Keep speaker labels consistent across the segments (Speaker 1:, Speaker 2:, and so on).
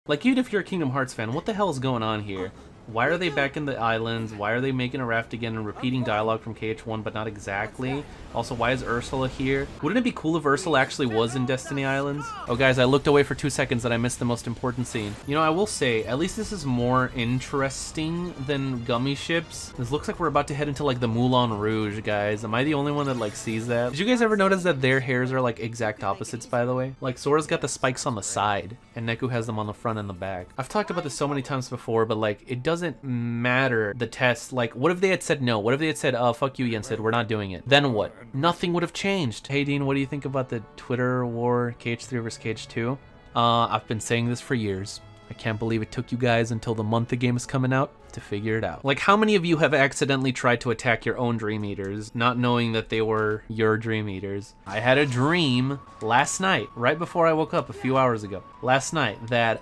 Speaker 1: Like, even if you're a Kingdom Hearts fan, what the hell is going on here? Why are they back in the islands? Why are they making a raft again and repeating dialogue from KH1, but not exactly? Also, why is Ursula here? Wouldn't it be cool if Ursula actually was in Destiny Islands? Oh, guys, I looked away for 2 seconds and I missed the most important scene. You know, I will say, at least this is more interesting than Gummy Ships. This looks like we're about to head into, like, the Moulin Rouge, guys. Am I the only one that, like, sees that? Did you guys ever notice that their hairs are, like, exact opposites, by the way? Like, Sora's got the spikes on the side, and Neku has them on the front and the back. I've talked about this so many times before, but, like, it doesn't matter the test. Like, what if they had said no? What if they had said, fuck you, Yensid, we're not doing it? Then what? Nothing would have changed. Hey, Dean, what do you think about the Twitter war, KH3 versus KH2? I've been saying this for years. I can't believe it took you guys until the month the game is coming out to figure it out. Like, how many of you have accidentally tried to attack your own Dream Eaters, not knowing that they were your Dream Eaters? I had a dream last night, right before I woke up a few hours ago, last night, that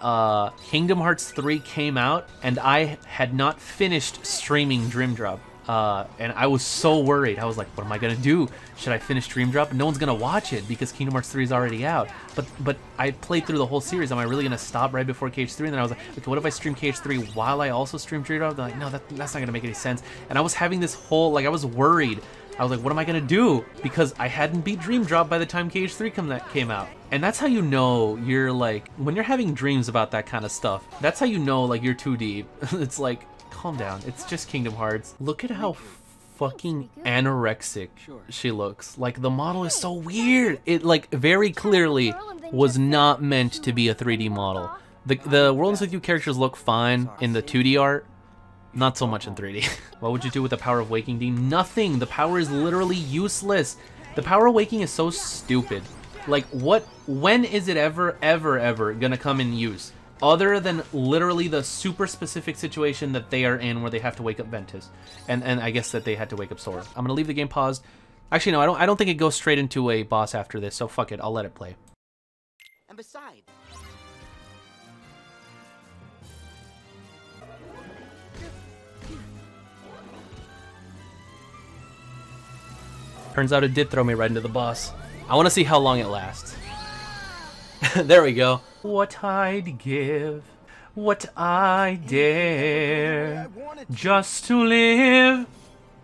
Speaker 1: Kingdom Hearts 3 came out, and I had not finished streaming Dream Drop. And I was so worried. I was like, what am I gonna do? Should I finish Dream Drop? No one's gonna watch it because Kingdom Hearts 3 is already out. But I played through the whole series. Am I really gonna stop right before KH3? And then I was like, okay, what if I stream KH3 while I also stream Dream Drop? They're like, no, that's not gonna make any sense. And I was having this whole, like, I was worried. I was like, what am I gonna do? Because I hadn't beat Dream Drop by the time KH3 came out. And that's how you know you're, like, when you're having dreams about that kind of stuff, that's how you know, like, you're too deep. It's like, calm down. It's just Kingdom Hearts. Look at how fucking anorexic she looks. Like, the model is so weird. It, like, very clearly was not meant to be a 3D model. The Worlds With You characters look fine in the 2D art. Not so much in 3D. What would you do with the power of waking, Dean? Nothing. The power is literally useless. The power of waking is so stupid. Like, when is it ever gonna come in use? Other than literally the super specific situation that they are in where they have to wake up Ventus. And I guess that they had to wake up Sora. I'm gonna leave the game paused. Actually, no, I don't think it goes straight into a boss after this, so fuck it, I'll let it play.
Speaker 2: And besides...
Speaker 1: Turns out it did throw me right into the boss. I want to see how long it lasts. There we go. What I'd give, what I dare, just to live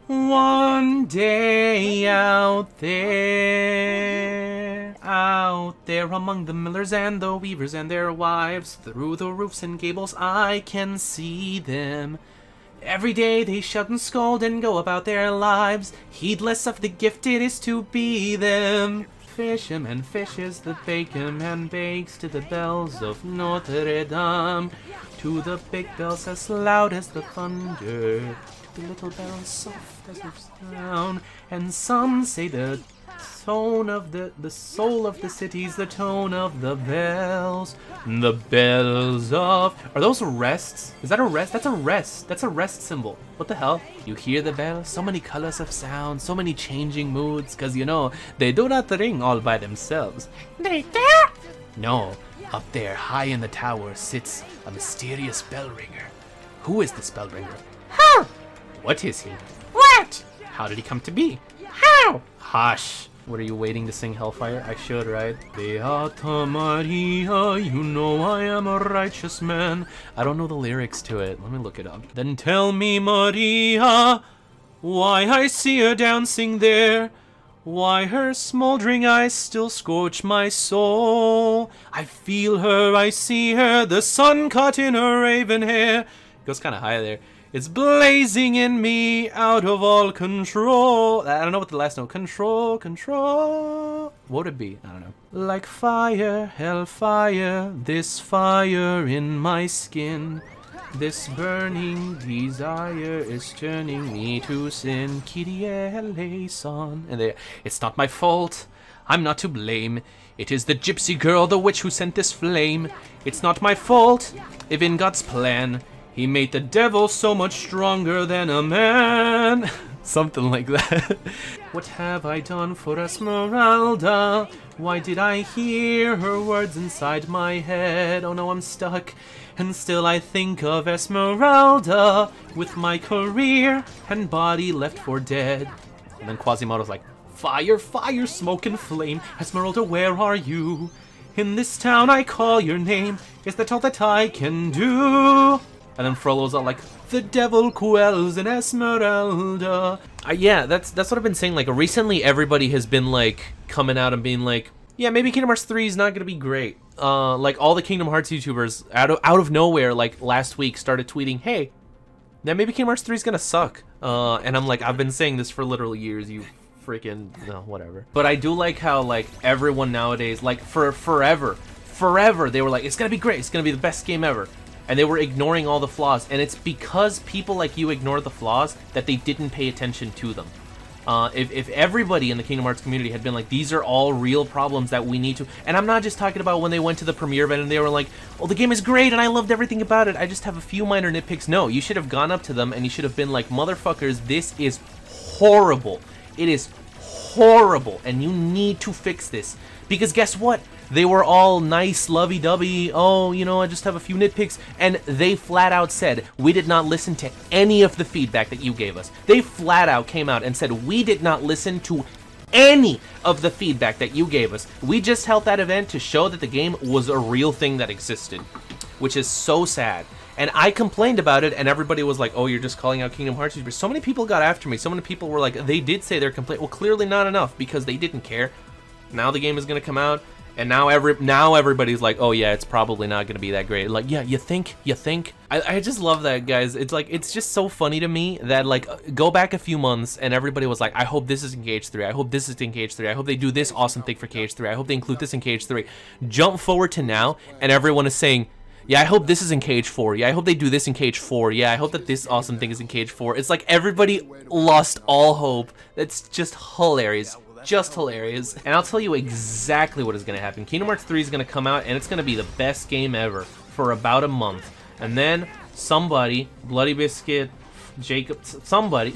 Speaker 1: one day out there among the millers and the weavers and their wives. Through the roofs and gables I can see them. Every day they shout and scold and go about their lives, heedless of the gift it is to be them. Fisherman fishes the bacon and bakes to the bells of Notre Dame, to the big bells as loud as the thunder, to the little bells soft as the sound. And some say the tone of the soul of the city's the tone of the bells of... Are those rests? Is that a rest? That's a rest. That's a rest symbol. What the hell? You hear the bells, so many colors of sound, so many changing moods, cause you know, they do not ring all by themselves. They do? No, up there, high in the tower, sits a mysterious bell ringer. Who is this bell ringer? How? What is he? What? How did he come to be? How? Hush. What, are you waiting to sing Hellfire? I should, right? Beata Maria, you know I am a righteous man. I don't know the lyrics to it. Let me look it up. Then tell me, Maria, why I see her dancing there. Why her smoldering eyes still scorch my soul. I feel her, I see her, the sun caught in her raven hair. It goes kind of high there. It's blazing in me, out of all control. I don't know what the last note. Control. What would it be? I don't know. Like fire, hellfire, this fire in my skin. This burning desire is turning me to sin. Kyrie eleison. And there, it's not my fault. I'm not to blame. It is the gypsy girl, the witch, who sent this flame. It's not my fault if in God's plan He made the devil so much stronger than a man. Something like that. What have I done for Esmeralda? Why did I hear her words inside my head? Oh no, I'm stuck. And still I think of Esmeralda, with my career and body left for dead. And then Quasimodo's like, fire, fire, smoke and flame. Esmeralda, where are you? In this town I call your name. Is that all that I can do? And then Frollo's all like, the devil quells in Esmeralda. Yeah, that's what I've been saying. Like, recently everybody has been like coming out and being like, yeah, maybe Kingdom Hearts 3 is not gonna be great. Like all the Kingdom Hearts YouTubers out of nowhere, like last week, started tweeting, hey, yeah, maybe Kingdom Hearts 3 is gonna suck. And I'm like, I've been saying this for literal years, you freaking, no, whatever. But I do like how, like, everyone nowadays, like, for forever, they were like, it's gonna be great, it's gonna be the best game ever. And they were ignoring all the flaws, and it's because people like you ignore the flaws that they didn't pay attention to them. If everybody in the Kingdom Hearts community had been like, these are all real problems that we need to, and I'm not just talking about when they went to the premiere event and they were like, oh, the game is great and I loved everything about it, I just have a few minor nitpicks. No, you should have gone up to them and you should have been like, motherfuckers, this is horrible. It is horrible and you need to fix this. Because guess what? They were all nice, lovey-dovey, oh, you know, I just have a few nitpicks, and they flat out said, we did not listen to any of the feedback that you gave us. They flat out came out and said, we did not listen to any of the feedback that you gave us. We just held that event to show that the game was a real thing that existed, which is so sad. And I complained about it, and everybody was like, oh, you're just calling out Kingdom Hearts YouTubers. So many people got after me. So many people were like, they did say their complaint. Well, clearly not enough, because they didn't care. Now the game is going to come out, and now everybody's like, oh yeah, it's probably not going to be that great. Like, yeah, you think? I just love that, guys. It's like, it's just so funny to me that, like, go back a few months and everybody was like, I hope this is in KH3. I hope this is in KH3. I hope they do this awesome thing for KH3. I hope they include this in KH3. Jump forward to now, and everyone is saying, yeah, I hope this is in KH4. Yeah, I hope they do this in KH4. Yeah, I hope that this awesome thing is in KH4. It's like everybody lost all hope. That's just hilarious. Just hilarious. And I'll tell you exactly what is going to happen. Kingdom Hearts 3 is going to come out, and it's going to be the best game ever for about a month. And then somebody, Bloody Biscuit, Jacob, somebody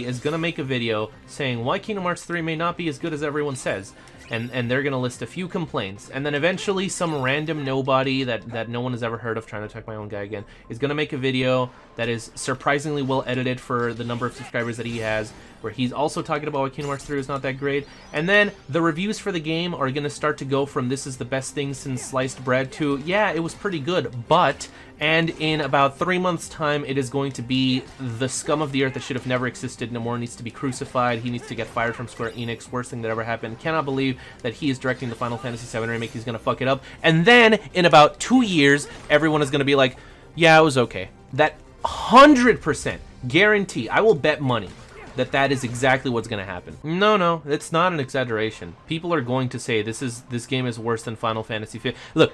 Speaker 1: is going to make a video saying why Kingdom Hearts 3 may not be as good as everyone says. And they're going to list a few complaints. And then eventually some random nobody that no one has ever heard of, trying to attack my own guy again, is going to make a video that is surprisingly well edited for the number of subscribers that he has, where he's also talking about why Kingdom Hearts 3 is not that great. And then the reviews for the game are going to start to go from this is the best thing since sliced bread to, yeah, it was pretty good, but... And in about 3 months' time, it is going to be the scum of the earth that should have never existed. Nomura needs to be crucified. He needs to get fired from Square Enix. Worst thing that ever happened. Cannot believe that he is directing the Final Fantasy VII remake. He's going to fuck it up. And then, in about 2 years, everyone is going to be like, yeah, it was okay. That 100% guarantee, I will bet money, that is exactly what's going to happen. No, it's not an exaggeration. People are going to say this game is worse than Final Fantasy XV. Look,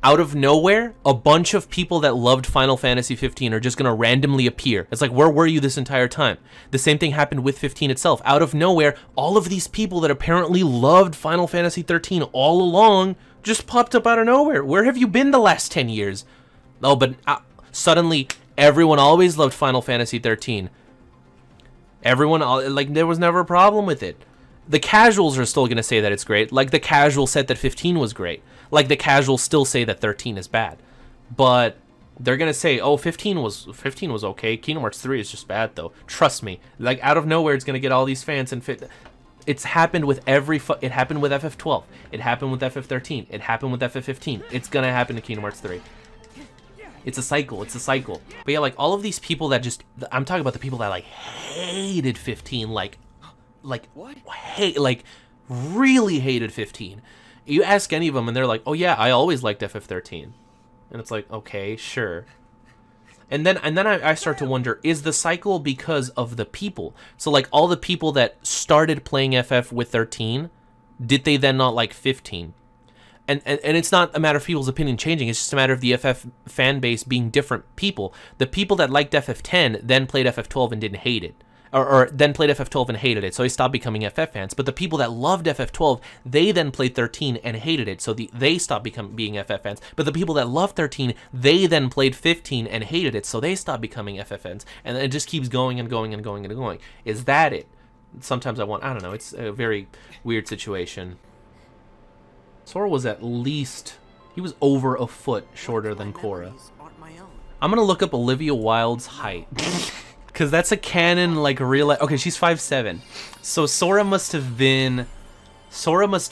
Speaker 1: out of nowhere, a bunch of people that loved Final Fantasy 15 are just going to randomly appear. It's like, where were you this entire time? The same thing happened with 15 itself. Out of nowhere, all of these people that apparently loved Final Fantasy 13 all along just popped up out of nowhere. Where have you been the last 10 years? Oh, but suddenly, everyone always loved Final Fantasy 13. Everyone, like, there was never a problem with it. The casuals are still going to say that it's great. Like, the casual said that 15 was great. Like, the casuals still say that 13 is bad. But they're going to say, oh, 15 was okay. Kingdom Hearts 3 is just bad, though. Trust me. Like, out of nowhere, it's going to get all these fans and It's happened with it happened with FF12. It happened with FF13. It happened with FF15. It's going to happen to Kingdom Hearts 3. It's a cycle. It's a cycle. But yeah, like, all of these people that just... I'm talking about the people that, like, hated 15. Like, really hated 15. You ask any of them, and they're like, oh, yeah, I always liked FF13. And it's like, okay, sure. And then I start to wonder, is the cycle because of the people? So, like, all the people that started playing FF with 13, did they then not like 15? And it's not a matter of people's opinion changing, it's just a matter of the FF fan base being different people. The people that liked FF10 then played FF12 and didn't hate it. Or then played FF12 and hated it, so they stopped becoming FF fans. But the people that loved FF12, they then played 13 and hated it, so they stopped being FF fans. But the people that loved 13, they then played 15 and hated it, so they stopped becoming FF fans. And it just keeps going and going and going and going. Is that it? Sometimes I don't know, it's a very weird situation. Sora was at least, he was over a foot shorter than Korra. I'm gonna look up Olivia Wilde's height. Because that's a canon, like, real... Okay, she's 5'7". So Sora must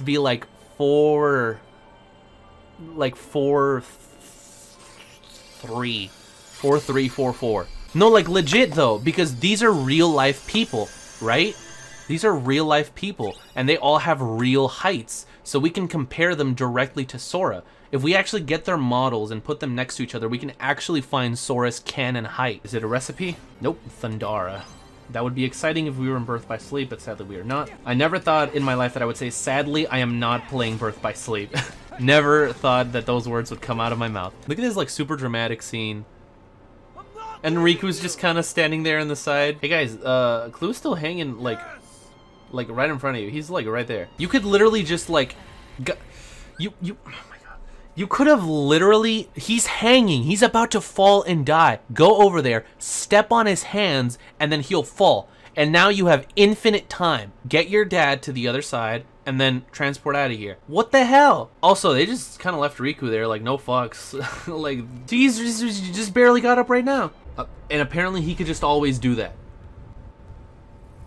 Speaker 1: be, like, 4... like 4-3, 4-3-4-4. No, like legit though, because these are real life people, right? These are real life people, and they all have real heights, so we can compare them directly to Sora. If we actually get their models and put them next to each other, we can actually find Sora's canon height. Is it a recipe? Nope, Thundara. That would be exciting if we were in Birth by Sleep, but sadly we are not. I never thought in my life that I would say, sadly, I am not playing Birth by Sleep. Never thought that those words would come out of my mouth. Look at this like super dramatic scene. And Riku's just kind of standing there on the side. Hey guys, Clue's still hanging like right in front of you. He's like right there. You could literally just like, oh my god. You could have literally, he's hanging. He's about to fall and die. Go over there, step on his hands, and then he'll fall. And now you have infinite time. Get your dad to the other side, and then transport out of here. What the hell? Also, they just kind of left Riku there, like, no fucks. Like, he's just barely got up right now. And apparently he could just always do that.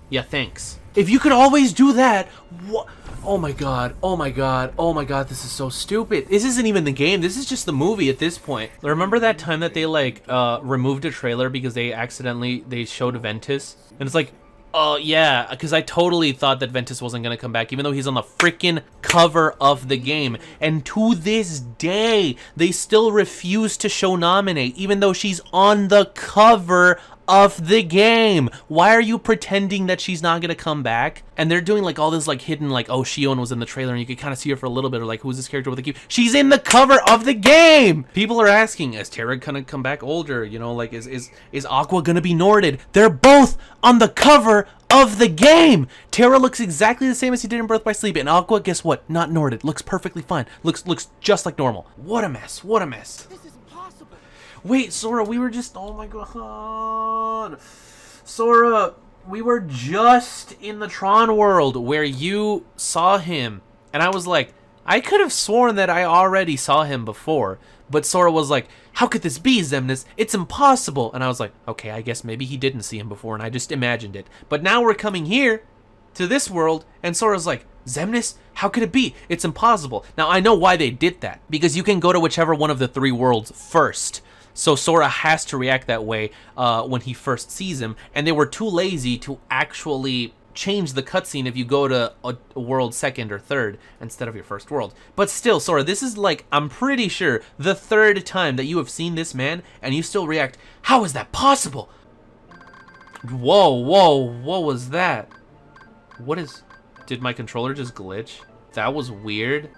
Speaker 1: Yeah, thanks. If you could always do that, what? Oh my god, oh my god, oh my god, this is so stupid. This isn't even the game, this is just the movie at this point. Remember that time that they like removed a trailer because they showed Ventus? And it's like, oh yeah, because I totally thought that Ventus wasn't gonna come back, even though he's on the freaking cover of the game. And to this day, they still refuse to show Nominate, even though she's on the cover of the game. Why are you pretending that she's not gonna come back? And they're doing like all this like hidden like, oh, Shion was in the trailer and you could kind of see her for a little bit, or like, who's this character with the key? She's in the cover of the game. People are asking, is Terra gonna come back older? You know, like is Aqua gonna be Norded? They're both on the cover of the game. Terra looks exactly the same as he did in Birth by Sleep, and Aqua, guess what? Not Norded. Looks perfectly fine. Looks just like normal. What a mess. What a mess.
Speaker 2: This is impossible.
Speaker 1: Wait, Sora, we were just, oh my god. Sora, we were just in the Tron world where you saw him. And I was like, I could have sworn that I already saw him before. But Sora was like, how could this be, Xemnas? It's impossible. And I was like, okay, I guess maybe he didn't see him before and I just imagined it. But now we're coming here to this world and Sora's like, Xemnas, how could it be? It's impossible. Now I know why they did that, because you can go to whichever one of the 3 worlds first. So Sora has to react that way when he first sees him, and they were too lazy to actually change the cutscene if you go to a world 2nd or 3rd instead of your first world. But still, Sora, this is like, I'm pretty sure, the 3rd time that you have seen this man, and you still react, how is that possible? Whoa, what was that? Did my controller just glitch? That was weird.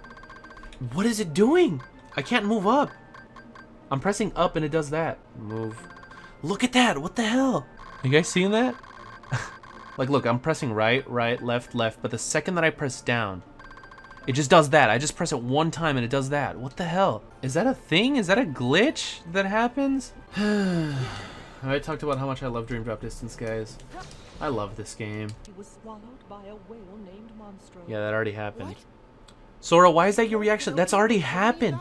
Speaker 1: What is it doing? I can't move up. I'm pressing up and it does that. Move. Look at that. What the hell? You guys seeing that? Like, look, I'm pressing right, left, but the second that I press down, it just does that. I just press it one time and it does that. What the hell? Is that a thing? Is that a glitch that happens? I talked about how much I love Dream Drop Distance, guys. I love this game.
Speaker 3: He was swallowed by a whale named Monstro.
Speaker 1: Yeah, that already happened. Sora, why is that your reaction? That's already happened.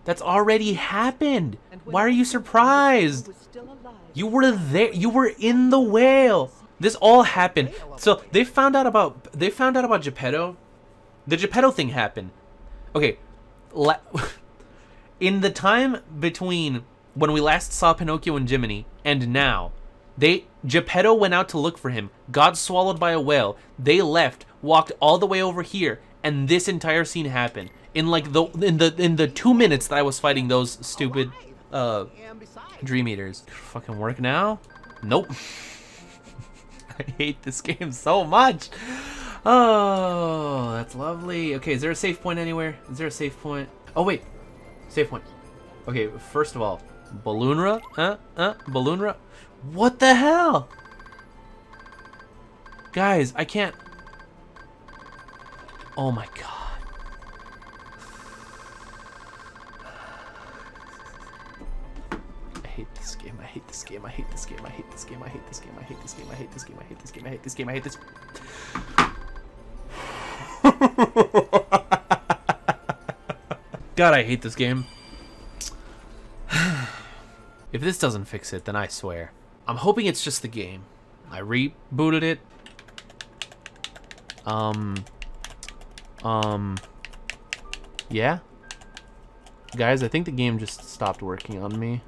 Speaker 1: That's already happened. Why are you surprised? You were there. You were in the whale. This all happened. So they found out about Geppetto. The Geppetto thing happened. Okay. In the time between when we last saw Pinocchio and Jiminy and now, Geppetto went out to look for him, got swallowed by a whale. They left, walked all the way over here, and this entire scene happened. In like in the 2 minutes that I was fighting those stupid Dream Eaters. Fucking work now? Nope. I hate this game so much. Oh, that's lovely. Okay, is there a save point anywhere? Is there a save point? Oh wait, save point. Okay, first of all, Balloonra? Balloonra? What the hell? Guys, I can't. Oh my god. I hate this game. I hate this game. I hate this game. I hate this game. I hate this game. I hate this game. I hate this game. I hate this game. I hate this game. I hate this. God, I hate this game. If this doesn't fix it, then I swear. I'm hoping it's just the game. I rebooted it. Yeah? Guys, I think the game just stopped working on me.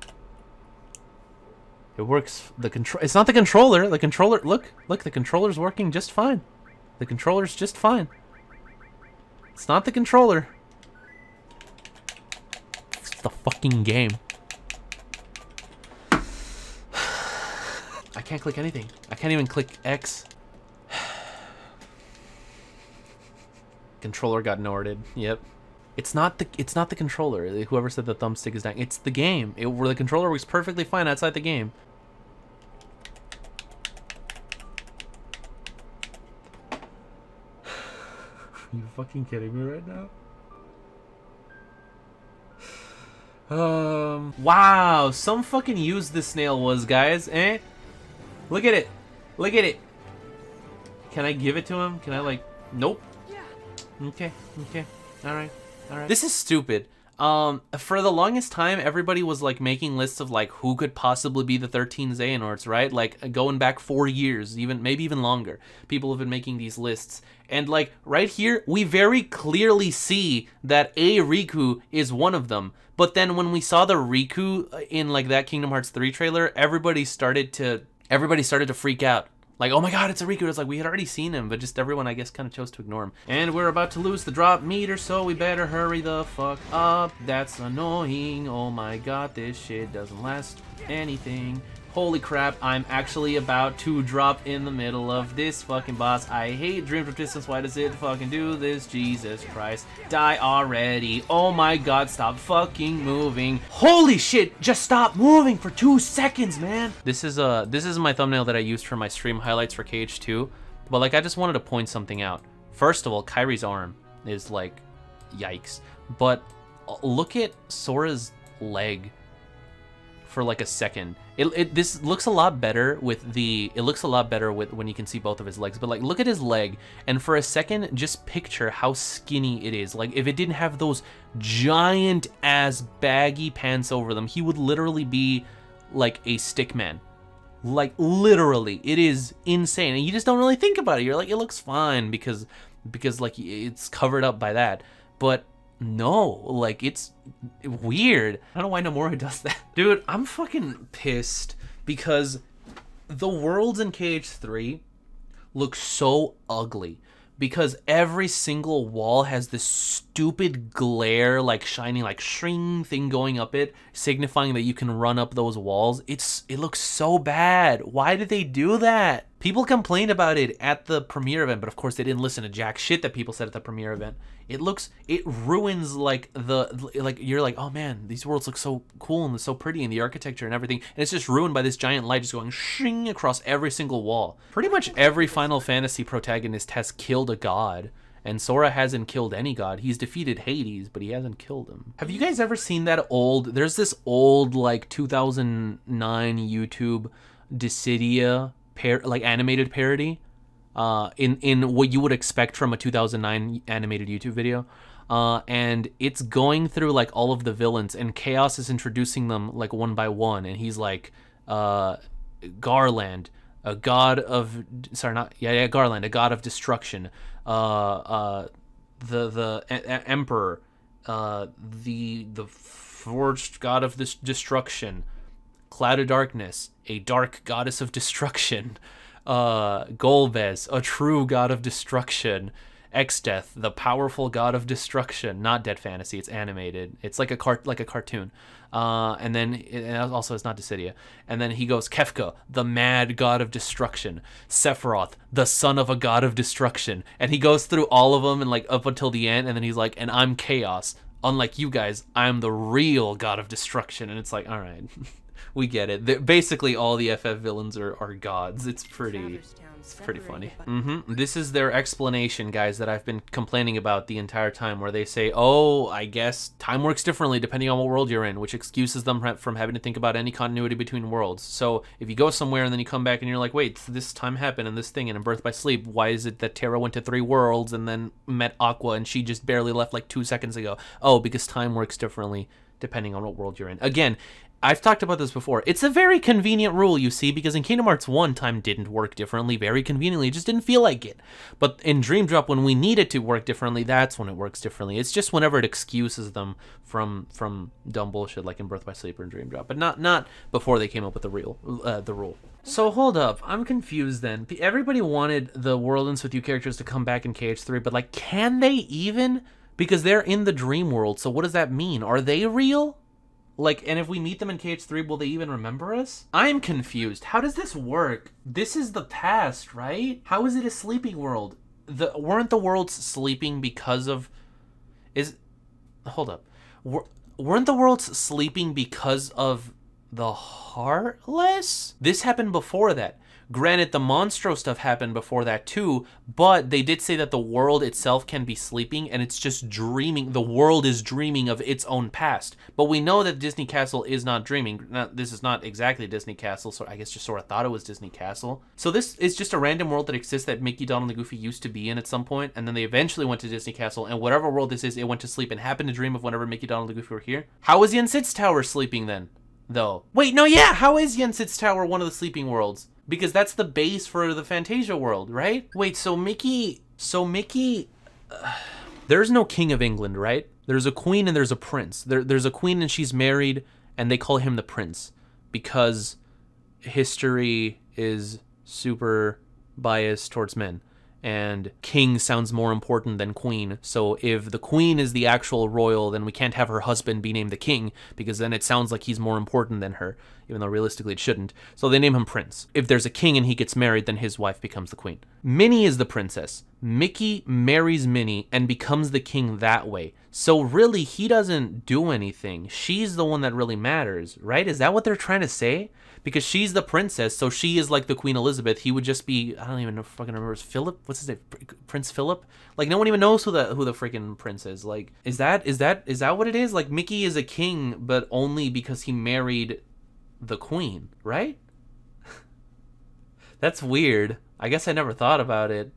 Speaker 1: It works. The control. It's not the controller. The controller. Look. The controller's working just fine. The controller's just fine. It's not the controller. It's the fucking game. I can't click anything. I can't even click X. Controller got Norded. Yep. It's not the controller. Whoever said the thumbstick is dying. It's the game. Where the controller works perfectly fine outside the game. Are you fucking kidding me right now? Wow, some fucking use this snail was, guys. Eh? Look at it. Look at it. Can I give it to him? Can I, like... Nope. Okay. Alright. This is stupid. For the longest time, everybody was, like, making lists of, like, who could possibly be the 13 Xehanorts, right? Like, going back 4 years, maybe even longer. People have been making these lists. And, like, right here, we very clearly see that Riku is one of them. But then when we saw the Riku in, like, that Kingdom Hearts 3 trailer, everybody started to freak out. Like, oh my god, it's a Riku. It's like, we had already seen him, but just everyone, I guess, kind of chose to ignore him. And we're about to lose the drop meter, so we better hurry the fuck up. That's annoying. Oh my god, this shit doesn't last anything. Holy crap, I'm actually about to drop in the middle of this fucking boss. I hate Dreams of Distance. Why does it fucking do this? Jesus Christ. Die already. Oh my god, stop fucking moving. Holy shit, just stop moving for 2 seconds, man. This is my thumbnail that I used for my stream highlights for KH2. But like, I just wanted to point something out. First of all, Kairi's arm is like, yikes. But look at Sora's leg for like a second. This looks a lot better with when you can see both of his legs, but like, look at his leg, and for a second just picture how skinny it is. Like, if it didn't have those giant ass baggy pants over them, he would literally be like a stick man. Like, literally, it is insane, and you just don't really think about it. You're like, it looks fine because like, it's covered up by that, but no, like, it's weird. I don't know why Nomura does that. Dude, I'm fucking pissed because the worlds in KH3 look so ugly because every single wall has this stupid glare, like, shining, like, shring thing going up it, signifying that you can run up those walls. It looks so bad. Why did they do that? People complained about it at the premiere event, but of course they didn't listen to jack shit that people said at the premiere event. It ruins, like, you're like, oh man, these worlds look so cool and so pretty, and the architecture and everything, and it's just ruined by this giant light just going shing across every single wall. Pretty much every Final Fantasy protagonist has killed a god, and Sora hasn't killed any god. He's defeated Hades, but he hasn't killed him. Have you guys ever seen that there's this old, like, 2009 YouTube Dissidia like animated parody in what you would expect from a 2009 animated YouTube video, and it's going through like all of the villains, and Chaos is introducing them like one by one, and he's like, Garland, a god of Garland, a god of destruction, the Emperor, the forged god of this destruction, Cloud of Darkness, a dark goddess of destruction, Golbez, a true god of destruction, Exdeath, the powerful god of destruction. Not Dead Fantasy, it's animated. It's like a cartoon. And then also it's not Dissidia. And then he goes Kefka, the mad god of destruction, Sephiroth, the son of a god of destruction. And he goes through all of them and like up until the end, and then he's like, and I'm Chaos. Unlike you guys, I'm the real god of destruction. And it's like, all right. We get it. Basically, all the FF villains are gods. It's pretty funny. This is their explanation, guys, that I've been complaining about the entire time, where they say, oh, I guess time works differently depending on what world you're in, which excuses them from having to think about any continuity between worlds. So if you go somewhere and then you come back and you're like, wait, this time happened and this thing and in Birth by Sleep, why is it that Terra went to 3 worlds and then met Aqua and she just barely left like 2 seconds ago? Oh, because time works differently depending on what world you're in. Again, I've talked about this before. It's a very convenient rule, you see, because in Kingdom Hearts 1, time didn't work differently very conveniently. It just didn't feel like it. But in Dream Drop, when we need it to work differently, that's when it works differently. It's just whenever it excuses them from dumb bullshit like in Birth by Sleep or in Dream Drop, but not before they came up with the rule. So hold up, I'm confused then. Everybody wanted the World Ends With You characters to come back in KH3, but like, can they even? Because they're in the dream world, so what does that mean? Are they real? Like, and if we meet them in KH3, will they even remember us? I'm confused. How does this work? This is the past, right? How is it a sleeping world? Weren't the worlds sleeping because of... Hold up. Weren't the worlds sleeping because of the Heartless? This happened before that. Granted, the Monstro stuff happened before that too, but they did say that the world itself can be sleeping and it's just dreaming. The world is dreaming of its own past. But we know that Disney Castle is not dreaming. Now, this is not exactly Disney Castle, so I guess just sort of thought it was Disney Castle. So this is just a random world that exists that Mickey, Donald, and Goofy used to be in at some point, and then they eventually went to Disney Castle, and whatever world this is, it went to sleep and happened to dream of whenever Mickey, Donald, and Goofy were here. How is Yen Sid's Tower sleeping then, though? Wait, no, yeah, how is Yen Sid's Tower one of the sleeping worlds? Because that's the base for the Fantasia world, right? Wait, so Mickey... there's no King of England, right? There's a queen and there's a prince. There's a queen and she's married, and they call him the prince. Because history is super biased towards men. And king sounds more important than queen. So if the queen is the actual royal, then we can't have her husband be named the king, because then it sounds like he's more important than her, even though realistically it shouldn't. So they name him Prince. If there's a king and he gets married, then his wife becomes the queen. Minnie is the princess. Mickey marries Minnie and becomes the king that way. So really, he doesn't do anything. She's the one that really matters, right? Is that what they're trying to say? Because she's the princess, so she is like the Queen Elizabeth. He would just be, I don't even know, fucking remember, is Philip? What's his name? Prince Philip? Like, no one even knows who the freaking prince is. Like, is that what it is? Like, Mickey is a king, but only because he married the queen, right? That's weird. I guess I never thought about it.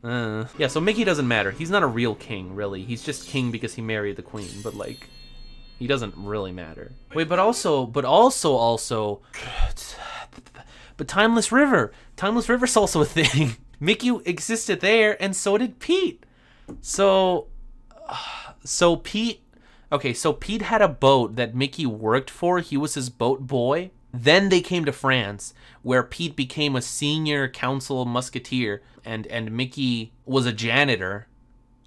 Speaker 1: Yeah, so Mickey doesn't matter. He's not a real king, really. He's just king because he married the queen, but like... he doesn't really matter. Wait, but also, but Timeless River. Timeless River's also a thing. Mickey existed there, and so did Pete. So Pete had a boat that Mickey worked for. He was his boat boy. Then they came to France, where Pete became a senior council musketeer, and Mickey was a janitor,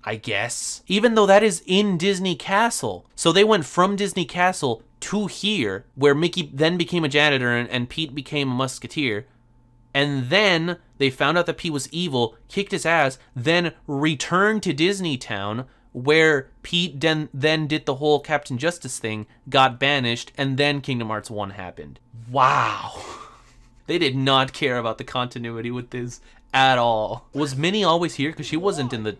Speaker 1: I guess. Even though that is in Disney Castle. So they went from Disney Castle to here, where Mickey then became a janitor and Pete became a musketeer. And then they found out that Pete was evil, kicked his ass, then returned to Disney Town, where Pete then did the whole Captain Justice thing, got banished, and then Kingdom Hearts 1 happened. Wow. They did not care about the continuity with this at all. Was Minnie always here? Because she wasn't in the...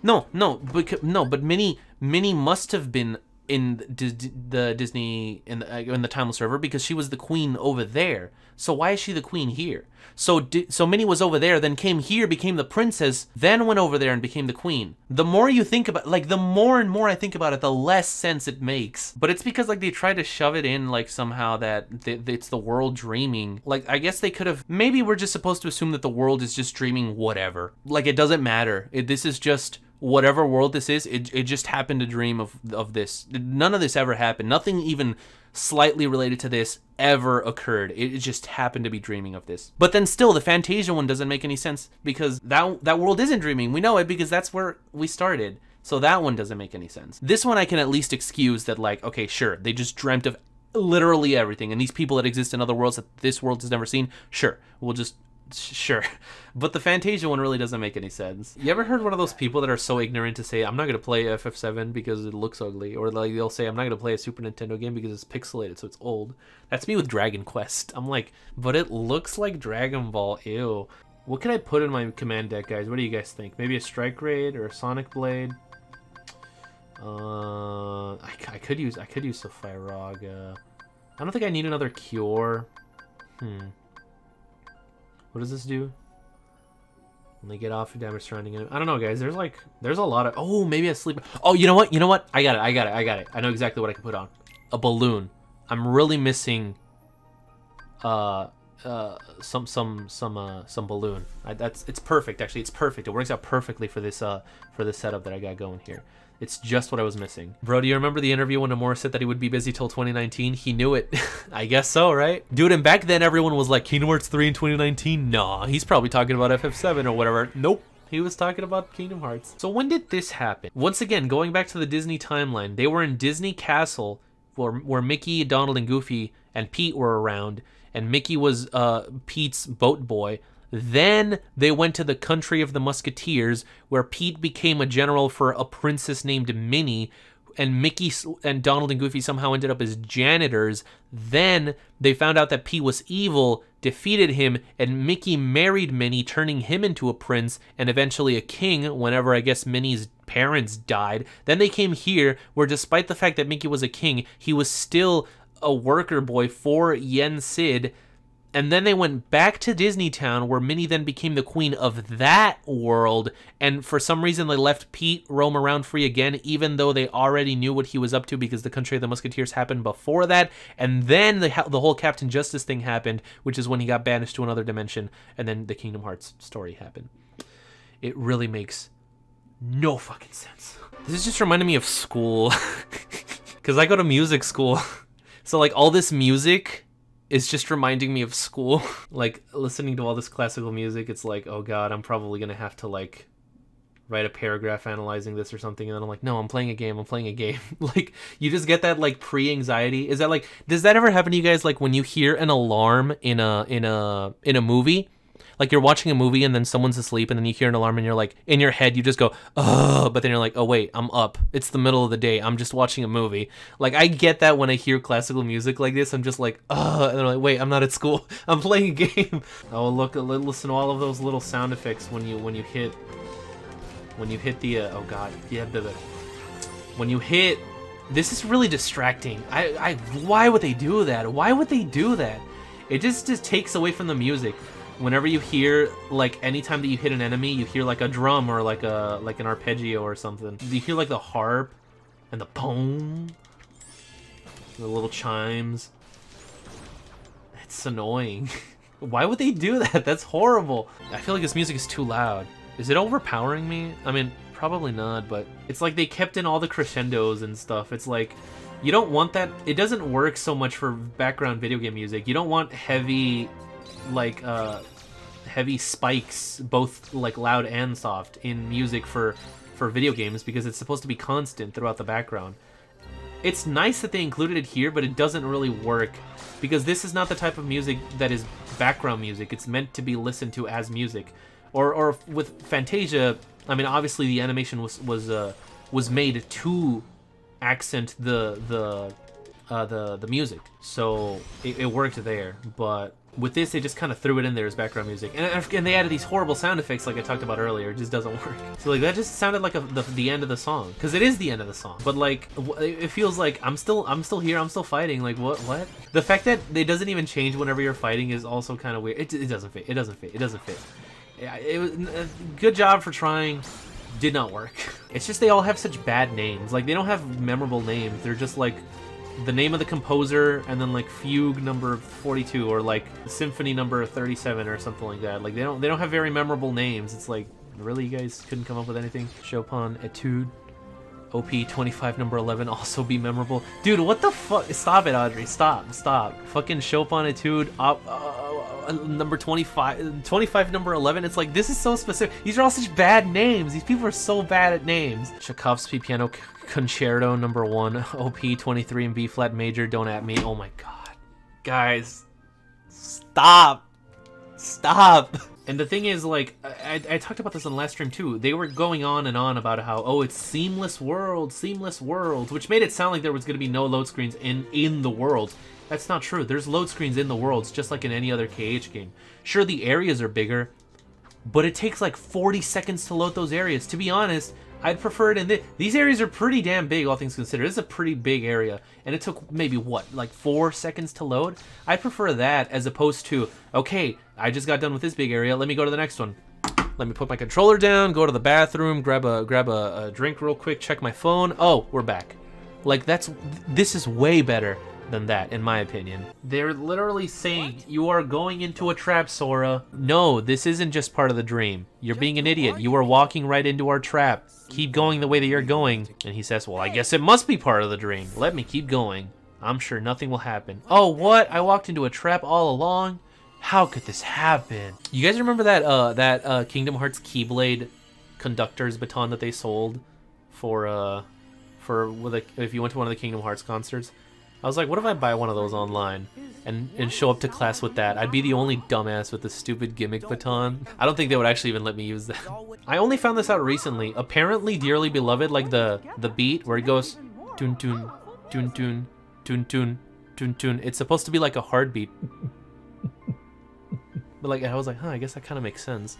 Speaker 1: But Minnie must have been in the Disney in the Timeless River because she was the queen over there. So why is she the queen here? So Minnie was over there, then came here, became the princess, then went over there and became the queen. The more you think about, like, the more and more I think about it, the less sense it makes. But it's because, like, they try to shove it in, like, somehow that it's the world dreaming. Like, I guess they could have, maybe we're just supposed to assume that the world is just dreaming whatever. Like, it doesn't matter. This is just... whatever world this is, it just happened to dream of this. None of this ever happened. Nothing even slightly related to this ever occurred. It just happened to be dreaming of this. But then still, the Fantasia one doesn't make any sense because that world isn't dreaming. We know it because that's where we started. So that one doesn't make any sense. This one I can at least excuse that, like, okay, sure, they just dreamt of literally everything. And these people that exist in other worlds that this world has never seen, sure, we'll just... sure. But the Fantasia one really doesn't make any sense. You ever heard one of those people that are so ignorant to say, I'm not going to play FF7 because it looks ugly? Or like they'll say, I'm not going to play a Super Nintendo game because it's pixelated, so it's old. That's me with Dragon Quest. I'm like, but it looks like Dragon Ball. Ew. What can I put in my command deck, guys? What do you guys think? Maybe a Strike Raid or a Sonic Blade? I could use Sapphire Rog. I don't think I need another Cure. What does this do? When they get off, damage surrounding it. I don't know, guys. There's a lot of... oh, maybe a sleep... oh, you know what? I got it. I know exactly what I can put on. A balloon. I'm really missing some balloon. It's perfect actually. It's perfect. It works out perfectly for this setup that I got going here. It's just what I was missing. Bro, do you remember the interview when Nomura said that he would be busy till 2019? He knew it. I guess so, right? Dude, and back then everyone was like, Kingdom Hearts 3 in 2019? Nah, he's probably talking about FF7 or whatever. Nope. He was talking about Kingdom Hearts. So when did this happen? Once again, going back to the Disney timeline, they were in Disney Castle where Mickey, Donald, and Goofy and Pete were around, and Mickey was Pete's boat boy. Then they went to the country of the Musketeers, where Pete became a general for a princess named Minnie, and Mickey and Donald and Goofy somehow ended up as janitors. Then they found out that Pete was evil, defeated him, and Mickey married Minnie, turning him into a prince and eventually a king whenever, I guess, Minnie's parents died. Then they came here, where despite the fact that Mickey was a king, he was still a worker boy for Yen Sid. And then they went back to Disney Town, where Minnie then became the queen of that world. And for some reason, they left Pete roam around free again, even though they already knew what he was up to because the Country of the Musketeers happened before that. And then the whole Captain Justice thing happened, which is when he got banished to another dimension. And then the Kingdom Hearts story happened. It really makes no fucking sense. This is just reminding me of school. Because I go to music school. So like all this music is just reminding me of school. Like listening to all this classical music, it's like, oh god, I'm probably gonna have to like write a paragraph analyzing this or something, and then I'm like, no, I'm playing a game. Like you just get that like pre-anxiety. Is that like, does that ever happen to you guys, like when you hear an alarm in a movie? Like you're watching a movie and then someone's asleep and then you hear an alarm and you're like, in your head you just go, oh, but then you're like, oh wait, I'm up. It's the middle of the day. I'm just watching a movie. Like I get that when I hear classical music like this. I'm just like, oh, and then I'm like, wait, I'm not at school. I'm playing a game. Oh look, listen to all of those little sound effects when you hit the oh god, yeah, when you hit. This is really distracting. Why would they do that? Why would they do that? It just takes away from the music. Whenever you hear, like, anytime that you hit an enemy, you hear like a drum or like an arpeggio or something. You hear like the harp and the boom, the little chimes. It's annoying. Why would they do that? That's horrible. I feel like this music is too loud. Is it overpowering me? I mean, probably not, but it's like they kept in all the crescendos and stuff. It's like, you don't want that. It doesn't work so much for background video game music. You don't want heavy, like, heavy spikes, both like loud and soft, in music for video games, because it's supposed to be constant throughout the background. It's nice that they included it here, but it doesn't really work because this is not the type of music that is background music. It's meant to be listened to as music. Or with Fantasia, I mean, obviously the animation was made to accent the music, so it worked there. But with this, they just kind of threw it in there as background music, and they added these horrible sound effects like I talked about earlier. It just doesn't work. So like that just sounded like the end of the song, because it is the end of the song. But like it feels like I'm still here, I'm still fighting. Like what? The fact that it doesn't even change whenever you're fighting is also kind of weird. It doesn't fit. It doesn't fit. It doesn't fit. It was good job for trying. Did not work. It's just they all have such bad names. Like they don't have memorable names. They're just like the name of the composer and then like fugue number 42 or like symphony number 37 or something like that. Like they don't have very memorable names. It's like, really, you guys couldn't come up with anything? Chopin Etude OP 25 number 11 also be memorable. Dude, what the fuck? Stop it, Audrey. Stop. Fucking Chopin Etude number 25 number 11. It's like, this is so specific. These are all such bad names. These people are so bad at names. Tchaikovsky Piano Concerto number 1 OP 23 in B flat major. Don't at me. Oh my god, guys, stop. And the thing is, like, I talked about this on the last stream too. They were going on and on about how, oh, it's seamless worlds, which made it sound like there was going to be no load screens in the world. That's not true. There's load screens in the worlds, just like in any other KH game. Sure, the areas are bigger, but it takes like 40 seconds to load those areas. To be honest, I'd prefer it in this. These areas are pretty damn big, all things considered. This is a pretty big area, and it took maybe, what, like 4 seconds to load? I prefer that as opposed to, okay, I just got done with this big area, let me go to the next one. Let me put my controller down, go to the bathroom, grab a drink real quick, check my phone. Oh, we're back. Like, this is way better than that, in my opinion. They're literally saying, you are going into a trap, Sora. No, this isn't just part of the dream. You're being an idiot. You are walking right into our trap. Keep going the way that you're going. And he says, well, I guess it must be part of the dream. Let me keep going. I'm sure nothing will happen. Oh, what? I walked into a trap all along? How could this happen? You guys remember that Kingdom Hearts Keyblade conductor's baton that they sold for if you went to one of the Kingdom Hearts concerts? I was like, what if I buy one of those online and show up to class with that? I'd be the only dumbass with the stupid gimmick baton. I don't think they would actually even let me use that. I only found this out recently. Apparently, Dearly Beloved, like the beat where it goes toon toon toon toon toon toon toon toon. It's supposed to be like a hard beat. But like I was like, huh, I guess that kind of makes sense.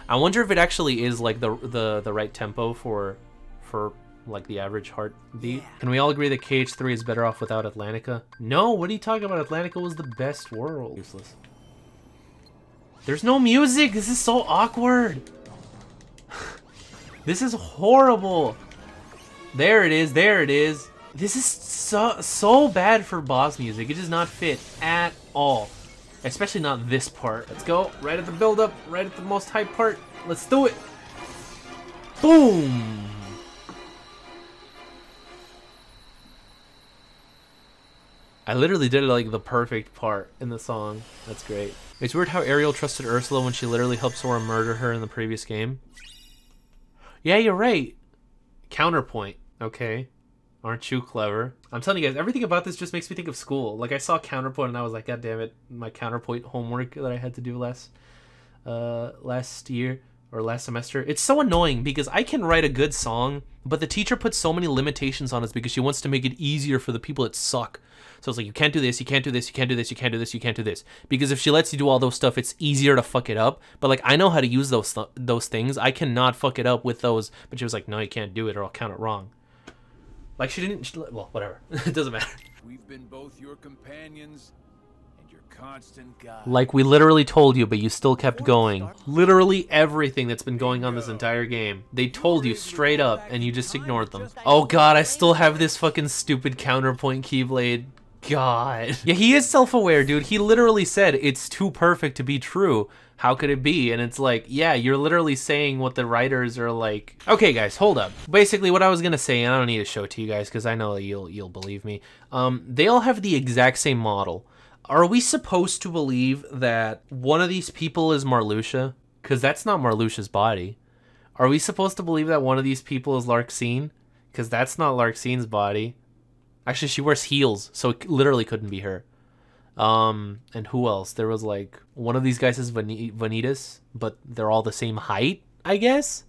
Speaker 1: I wonder if it actually is like the right tempo for like the average heartbeat. Can we all agree that KH3 is better off without Atlantica? No, what are you talking about? Atlantica was the best world. Useless. There's no music. This is so awkward. This is horrible. There it is. There it is. This is so bad for boss music. It does not fit at all. Especially not this part. Let's go. Right at the build-up. Right at the most hype part. Let's do it. Boom. I literally did it like the perfect part in the song. That's great. It's weird how Ariel trusted Ursula when she literally helped Sora murder her in the previous game. Yeah, you're right. Counterpoint. Okay. Aren't you clever? I'm telling you guys, everything about this just makes me think of school. Like, I saw Counterpoint and I was like, God damn it, my Counterpoint homework that I had to do last year or last semester. It's so annoying because I can write a good song, but the teacher puts so many limitations on us because she wants to make it easier for the people that suck. So it's like, you can't do this, you can't do this, you can't do this, you can't do this, you can't do this. Because if she lets you do all those stuff, it's easier to fuck it up. But like, I know how to use those things. I cannot fuck it up with those. But she was like, no, you can't do it or I'll count it wrong. Like well, whatever. It doesn't matter.
Speaker 4: We've been both your companions and your constant guide.
Speaker 1: Like we literally told you, but you still kept going. Literally everything that's been going on this entire game. They told you straight up and you just ignored them. Oh god, I still have this fucking stupid Counterpoint Keyblade. God. Yeah, he is self-aware, dude. He literally said it's too perfect to be true. How could it be? And it's like, yeah, you're literally saying what the writers are like. Okay, guys, hold up. Basically, what I was gonna say, and I don't need to show it to you guys because I know that you'll believe me. They all have the exact same model. Are we supposed to believe that one of these people is Marluxia? Because that's not Marluxia's body. Are we supposed to believe that one of these people is Larxene? Because that's not Larxene's body. Actually, she wears heels, so it literally couldn't be her. And who else? There was like one of these guys is Vanitas, but they're all the same height, I guess.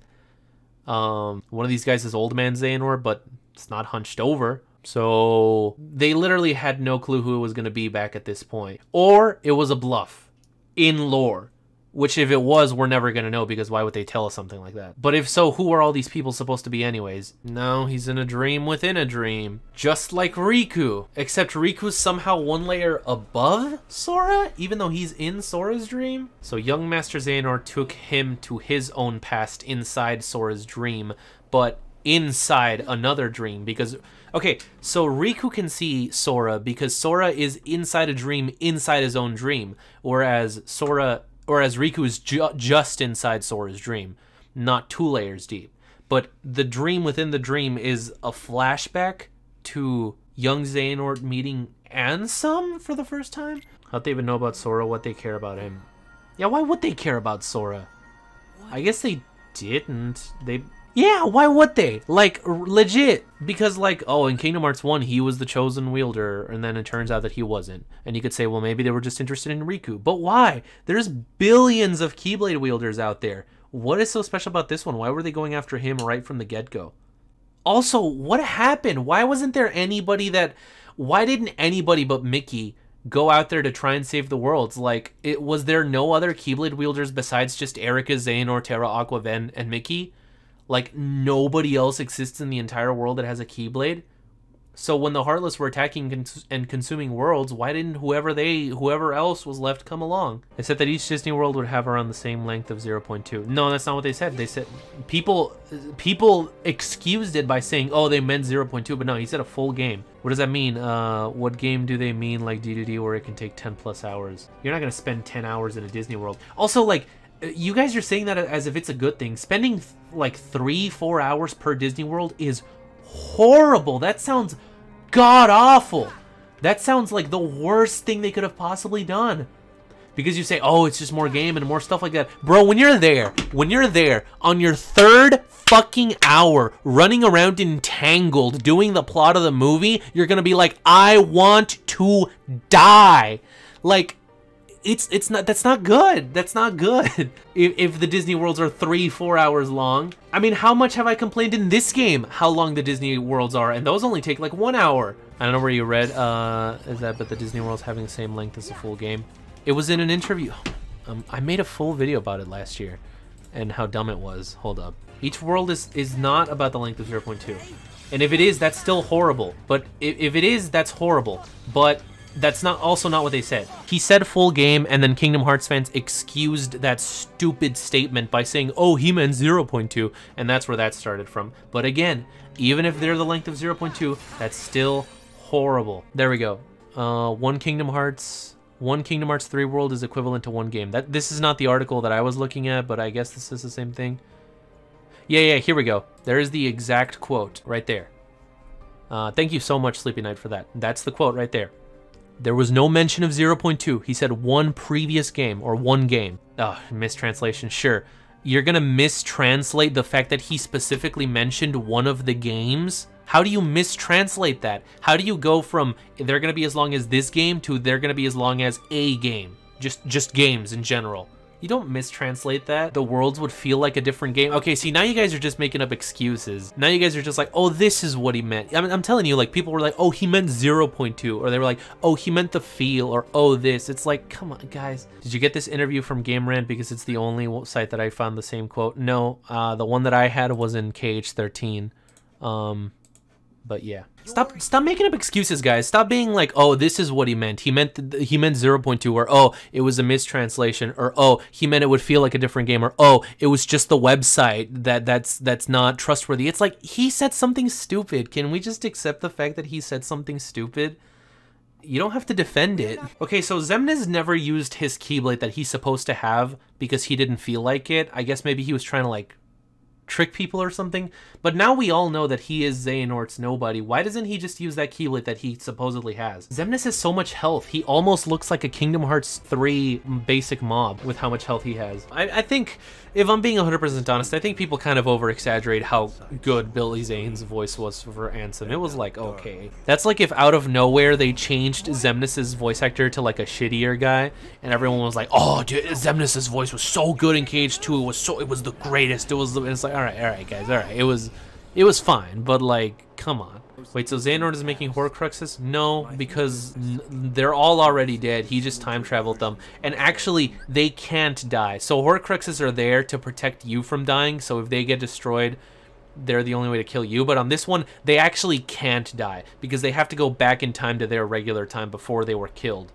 Speaker 1: One of these guys is Old Man Xehanort, but it's not hunched over. So they literally had no clue who it was going to be back at this point. Or it was a bluff in lore. Which if it was, we're never going to know because why would they tell us something like that? But if so, who are all these people supposed to be anyways? No, he's in a dream within a dream. Just like Riku. Except Riku's somehow one layer above Sora, even though he's in Sora's dream. So young Master Xehanort took him to his own past inside Sora's dream, but inside another dream because... Okay, so Riku can see Sora because Sora is inside a dream inside his own dream, whereas Riku is just inside Sora's dream, not 2 layers deep. But the dream within the dream is a flashback to young Xehanort meeting Ansem for the first time. How'd they even know about Sora, what they care about him? Yeah, why would they care about Sora? I guess they didn't. Yeah, why would they? Like, legit. Because, like, oh, in Kingdom Hearts 1, he was the chosen wielder, and then it turns out that he wasn't. And you could say, well, maybe they were just interested in Riku. But why? There's billions of Keyblade wielders out there. What is so special about this one? Why were they going after him right from the get-go? Also, what happened? Why wasn't there anybody that... Why didn't anybody but Mickey go out there to try and save the worlds? Like, was there no other Keyblade wielders besides just Erika, Xehanort, Terra, Aqua, Ven, and Mickey? Like, nobody else exists in the entire world that has a Keyblade? So when the Heartless were attacking and consuming worlds, why didn't whoever else was left come along? They said that each Disney world would have around the same length of 0.2. No, that's not what they said. They said people excused it by saying, oh, they meant 0.2, but no, he said a full game What does that mean? What game do they mean like D2D where it can take 10 plus hours? You're not gonna spend 10 hours in a Disney World. Also, like, you guys are saying that as if it's a good thing. Spending like 3-4 hours per Disney World is horrible. That sounds god awful. That sounds like the worst thing they could have possibly done. Because you say, oh, it's just more game and more stuff like that. Bro, when you're there on your 3rd fucking hour running around entangled doing the plot of the movie, you're gonna be like, I want to die. Like, that's not good. That's not good. If the Disney Worlds are 3-4 hours long. I mean, how much have I complained in this game how long the Disney Worlds are, and those only take like 1 hour. I don't know where you read is that, but the Disney World's having the same length as a full game. It was in an interview. I made a full video about it last year and how dumb it was. Hold up. Each world is not about the length of 0.2. And if it is, that's still horrible. But if it is, that's horrible. But that's also not what they said. He said full game, and then Kingdom Hearts fans excused that stupid statement by saying, oh, he meant 0.2, and that's where that started from. But again, even if they're the length of 0.2, that's still horrible. There we go. One Kingdom Hearts 3 world is equivalent to 1 game. This is not the article that I was looking at, but I guess this is the same thing. Yeah, here we go. There is the exact quote right there. Thank you so much, Sleepy Night, for that. That's the quote right there. There was no mention of 0.2. He said 1 previous game, or 1 game. Oh, mistranslation, sure. You're gonna mistranslate the fact that he specifically mentioned 1 of the games? How do you mistranslate that? How do you go from they're gonna be as long as this game to they're gonna be as long as a game? Just games in general. You don't mistranslate that. The worlds would feel like a different game. Okay, see, now you guys are just making up excuses. Now you guys are just like, oh, this is what he meant. I'm telling you, like, people were like, oh, he meant 0.2. Or they were like, oh, he meant the feel. Or, oh, this. It's like, come on, guys. Did you get this interview from Game Rant? Because it's the only site that I found the same quote. No, the one that I had was in KH13. But yeah, stop making up excuses, guys. Stop being like, oh, this is what he meant. He meant 0.2, or oh, it was a mistranslation, or oh, he meant it would feel like a different game, or oh, it was just the website that's not trustworthy. It's like, he said something stupid. Can we just accept the fact that he said something stupid? You don't have to defend it. Okay, so Xemnas never used his Keyblade that he's supposed to have because he didn't feel like it. I guess maybe he was trying to like trick people or something, but now we all know that he is Xehanort's nobody. Why doesn't he just use that Keyblade that he supposedly has? Xemnas has so much health. He almost looks like a Kingdom Hearts 3 basic mob with how much health he has. I think, if I'm being 100% honest, I think people kind of over-exaggerate how good Billy Zane's voice was for Ansem. It was like, okay. That's like if out of nowhere they changed Xemnas' voice actor to like a shittier guy, and everyone was like, oh, dude, Xemnas' voice was so good in KH2, it was the greatest. It's like, all right, guys, all right. It was fine, but like, come on. Wait, so Xehanort is making Horcruxes? No, because they're all already dead. He just time traveled them, and actually, they can't die. So Horcruxes are there to protect you from dying. So if they get destroyed, they're the only way to kill you. But on this one, they actually can't die because they have to go back in time to their regular time before they were killed,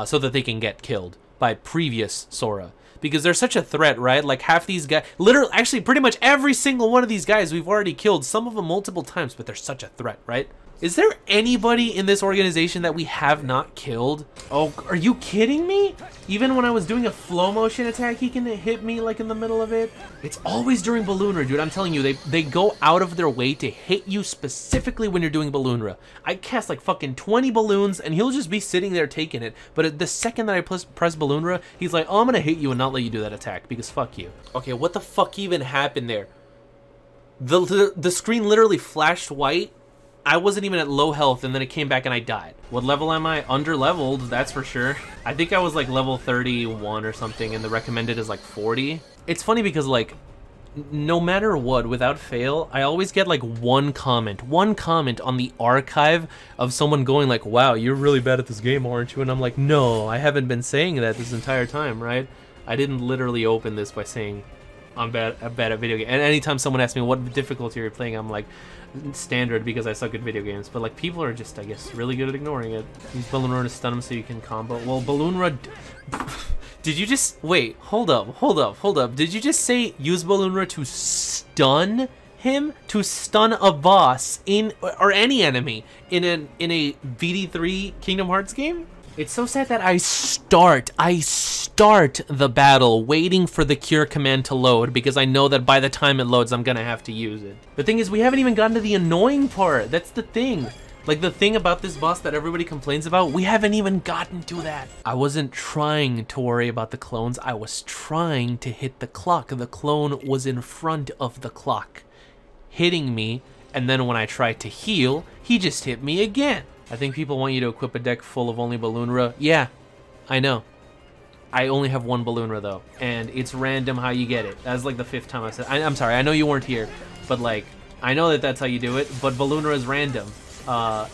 Speaker 1: so that they can get killed by previous Sora. Because they're such a threat, right? Like half these guys, literally, actually pretty much every single one of these guys we've already killed, some of them multiple times, but they're such a threat, right? Is there anybody in this organization that we have not killed? Oh, are you kidding me? Even when I was doing a flow motion attack, he can hit me like in the middle of it. It's always during Balloonra, dude. I'm telling you, they go out of their way to hit you specifically when you're doing Balloonra. I cast like fucking 20 balloons and he'll just be sitting there taking it. But the second that I press Balloonra, he's like, oh, I'm gonna hit you and not let you do that attack because fuck you. Okay, what the fuck even happened there? The screen literally flashed white. I wasn't even at low health, and then it came back and I died. What level am I? Under-leveled, that's for sure. I think I was like level 31 or something, and the recommended is like 40. It's funny because like, no matter what, without fail, I always get like one comment on the archive of someone going like, wow, you're really bad at this game, aren't you? And I'm like, no, I haven't been saying that this entire time, right? I didn't literally open this by saying I'm bad at video games. And anytime someone asks me what difficulty you're playing, I'm like, standard because I suck at video games. But like, people are just, I guess, really good at ignoring it. Use Balloonra to stun him so you can combo. Well, Balloonra... Did you just... Wait, hold up. Did you just say use Balloonra to stun him to stun a boss in, or any enemy in a VD3 Kingdom Hearts game? It's so sad that I start the battle waiting for the cure command to load because I know that by the time it loads, I'm gonna have to use it. The thing is, we haven't even gotten to the annoying part. That's the thing. Like, the thing about this boss that everybody complains about, we haven't even gotten to that. I wasn't trying to worry about the clones. I was trying to hit the clock. The clone was in front of the clock, hitting me, and then when I tried to heal, he just hit me again. I think people want you to equip a deck full of only Balloonra. Yeah, I know. I only have one Balloonra though, and it's random how you get it. That's like the 5th time I said. I'm sorry, I know you weren't here, but like, I know that that's how you do it, but Balloonra is random.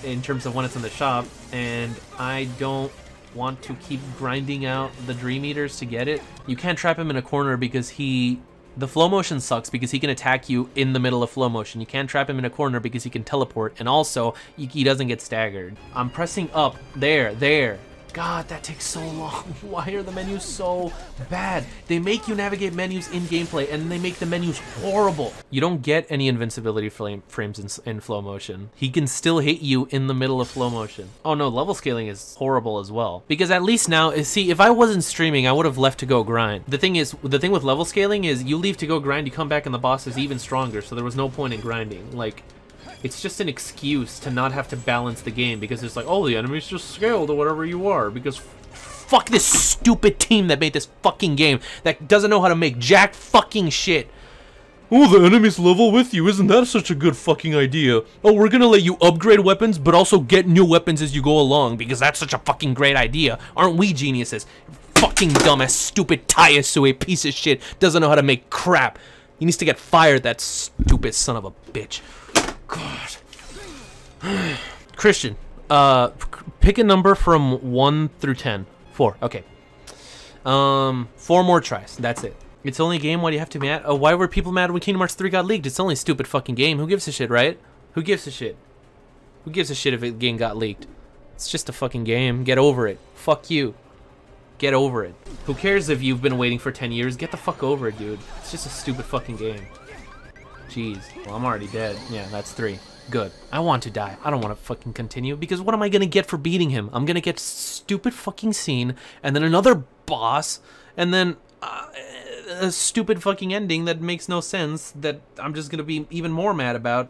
Speaker 1: In terms of when it's in the shop, and I don't want to keep grinding out the Dream Eaters to get it. You can't trap him in a corner because the flow motion sucks because he can attack you in the middle of flow motion. You can't trap him in a corner because he can teleport, and also he doesn't get staggered. I'm pressing up, there. God, that takes so long. Why are the menus so bad? They make you navigate menus in gameplay, and they make the menus horrible. You don't get any invincibility frames in flow motion. He can still hit you in the middle of flow motion. Oh no, level scaling is horrible as well. Because at least now, see, if I wasn't streaming, I would have left to go grind. The thing with level scaling is you leave to go grind, you come back and the boss is even stronger, so there was no point in grinding. Like, it's just an excuse to not have to balance the game because it's like, oh, the enemy's just scaled or whatever you are, because fuck this stupid team that made this fucking game that doesn't know how to make jack fucking shit. Oh, the enemy's level with you. Isn't that such a good fucking idea? Oh, we're gonna let you upgrade weapons, but also get new weapons as you go along because that's such a fucking great idea. Aren't we geniuses? Fucking dumbass, stupid Tayasue piece of shit doesn't know how to make crap. He needs to get fired, that stupid son of a bitch. God. Christian, pick a number from 1 through 10. 4, okay. 4 more tries, that's it. It's only a game, why do you have to be mad? Oh, why were people mad when Kingdom Hearts 3 got leaked? It's only a stupid fucking game. Who gives a shit, right? Who gives a shit? Who gives a shit if a game got leaked? It's just a fucking game. Get over it. Fuck you. Get over it. Who cares if you've been waiting for 10 years? Get the fuck over it, dude. It's just a stupid fucking game. Jeez. Well, I'm already dead. Yeah, that's 3. Good. I want to die. I don't want to fucking continue because what am I gonna get for beating him? I'm gonna get stupid fucking scene and then another boss and then a stupid fucking ending that makes no sense that I'm just gonna be even more mad about.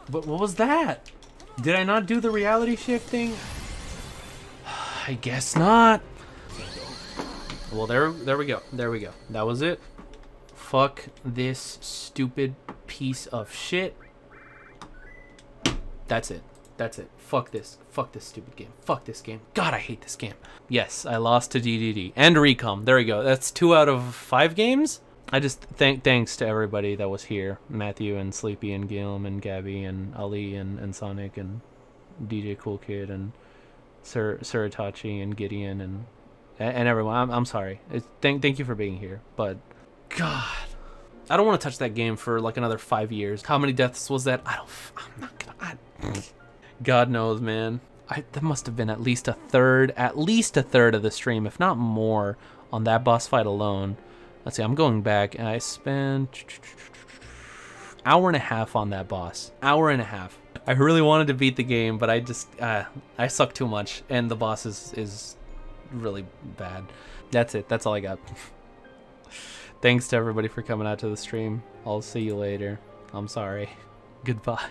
Speaker 1: But what was that? Did I not do the reality shifting? I guess not. Well, there we go. There we go. That was it. Fuck this stupid piece of shit. That's it. That's it. Fuck this. Fuck this stupid game. Fuck this game. God, I hate this game. Yes, I lost to DDD and Recom. There we go. That's 2 out of 5 games. I just thanks to everybody that was here. Matthew and Sleepy and Gilm and Gabby and Ali and Sonic and DJ Cool Kid and Suritachi and Gideon and everyone. I'm sorry. Thank you for being here. But God, I don't want to touch that game for like another 5 years. How many deaths was that? I'm not gonna. God knows, man. That must have been at least a third of the stream, if not more, on that boss fight alone. Let's see, I'm going back, and I spent hour and a half on that boss. Hour and a half. I really wanted to beat the game, but I just, I suck too much, and the boss is really bad. That's it. That's all I got. Thanks to everybody for coming out to the stream. I'll see you later. I'm sorry. Goodbye.